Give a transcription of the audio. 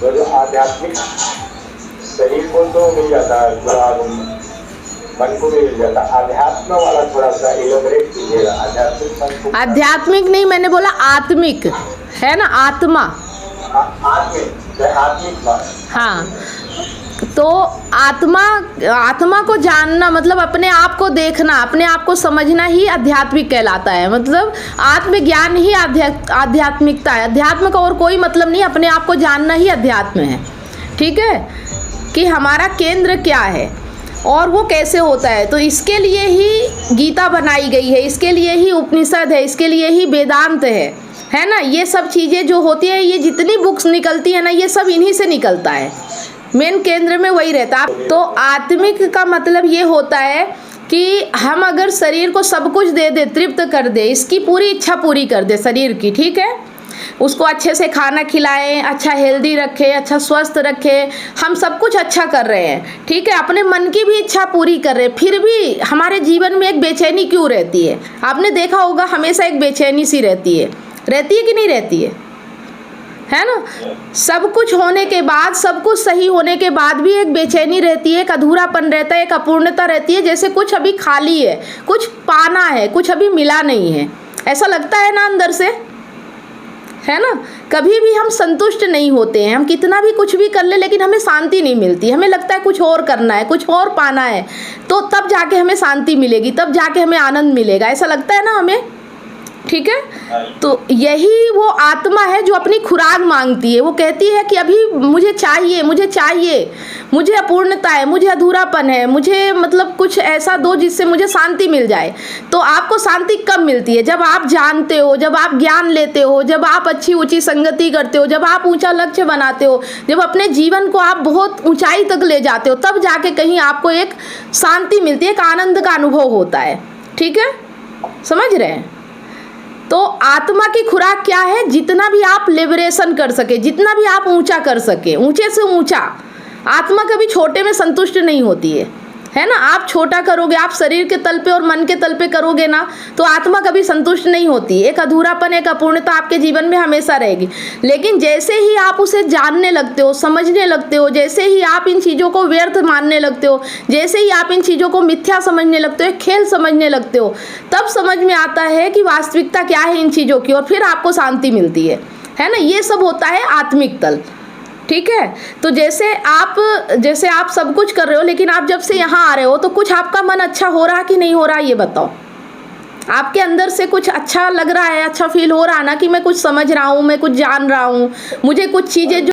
तो जो आध्यात्मिक शरीर को तो मिल जाता है, पूरा मन को भी मिल जाता है, आध्यात्म वाला थोड़ा सा इलेबोरेट कीजिएगा। आध्यात्मिक मन को, आध्यात्मिक नहीं, मैंने बोला आत्मिक है ना, आत्मा। आत्मिक मन। हाँ, तो आत्मा को जानना मतलब अपने आप को देखना, अपने आप को समझना ही आध्यात्मिक कहलाता है। मतलब आत्मज्ञान ही आध्यात्मिकता है। अध्यात्म का और कोई मतलब नहीं, अपने आप को जानना ही अध्यात्म है। ठीक है, कि हमारा केंद्र क्या है और वो कैसे होता है। तो इसके लिए ही गीता बनाई गई है, इसके लिए ही उपनिषद है, इसके लिए ही वेदांत है ना। ये सब चीज़ें जो होती है, ये जितनी बुक्स निकलती है ना, ये सब इन्हीं से निकलता है। मेन केंद्र में वही रहता है। तो आत्मिक का मतलब ये होता है कि हम अगर शरीर को सब कुछ दे दे, तृप्त कर दे, इसकी पूरी इच्छा पूरी कर दे शरीर की, ठीक है, उसको अच्छे से खाना खिलाएं, अच्छा हेल्दी रखें, अच्छा स्वस्थ रखें, हम सब कुछ अच्छा कर रहे हैं, ठीक है, अपने मन की भी इच्छा पूरी कर रहे हैं, फिर भी हमारे जीवन में एक बेचैनी क्यों रहती है? आपने देखा होगा, हमेशा एक बेचैनी सी रहती है कि नहीं रहती है ना। सब कुछ होने के बाद, सब कुछ सही होने के बाद भी एक बेचैनी रहती है, एक अधूरापन रहता है, एक अपूर्णता रहती है, जैसे कुछ अभी खाली है, कुछ पाना है, कुछ अभी मिला नहीं है, ऐसा लगता है ना अंदर से, है ना। कभी भी हम संतुष्ट नहीं होते हैं, हम कितना भी कुछ भी कर ले, लेकिन हमें शांति नहीं मिलती। हमें लगता है कुछ और करना है, कुछ और पाना है, तो तब जाके हमें शांति मिलेगी, तब जाके हमें आनंद मिलेगा, ऐसा लगता है ना हमें, ठीक है। तो यही वो आत्मा है जो अपनी खुराक मांगती है। वो कहती है कि अभी मुझे चाहिए, मुझे अपूर्णता है, मुझे अधूरापन है, मुझे मतलब कुछ ऐसा दो जिससे मुझे शांति मिल जाए। तो आपको शांति कब मिलती है? जब आप जानते हो, जब आप ज्ञान लेते हो, जब आप अच्छी ऊंची संगति करते हो, जब आप ऊंचा लक्ष्य बनाते हो, जब अपने जीवन को आप बहुत ऊंचाई तक ले जाते हो, तब जाके कहीं आपको एक शांति मिलती है, एक आनंद का अनुभव होता है, ठीक है, समझ रहे हैं। तो आत्मा की खुराक क्या है? जितना भी आप लिबरेशन कर सके, जितना भी आप ऊंचा कर सके, ऊंचे से ऊंचा। आत्मा कभी छोटे में संतुष्ट नहीं होती है ना। आप छोटा करोगे, आप शरीर के तल पे और मन के तल पे करोगे ना, तो आत्मा कभी संतुष्ट नहीं होती। एक अधूरापन, एक अपूर्णता आपके जीवन में हमेशा रहेगी। लेकिन जैसे ही आप उसे जानने लगते हो, समझने लगते हो, जैसे ही आप इन चीज़ों को व्यर्थ मानने लगते हो, जैसे ही आप इन चीज़ों को मिथ्या समझने लगते हो, खेल समझने लगते हो, तब समझ में आता है कि वास्तविकता क्या है इन चीज़ों की, और फिर आपको शांति मिलती है ना। ये सब होता है आत्मिक तल, ठीक है। तो जैसे आप सब कुछ कर रहे हो, लेकिन आप जब से यहाँ आ रहे हो, तो कुछ आपका मन अच्छा हो रहा कि नहीं हो रहा, ये बताओ। आपके अंदर से कुछ अच्छा लग रहा है, अच्छा फील हो रहा है ना, कि मैं कुछ समझ रहा हूँ, मैं कुछ जान रहा हूँ, मुझे कुछ चीज़ें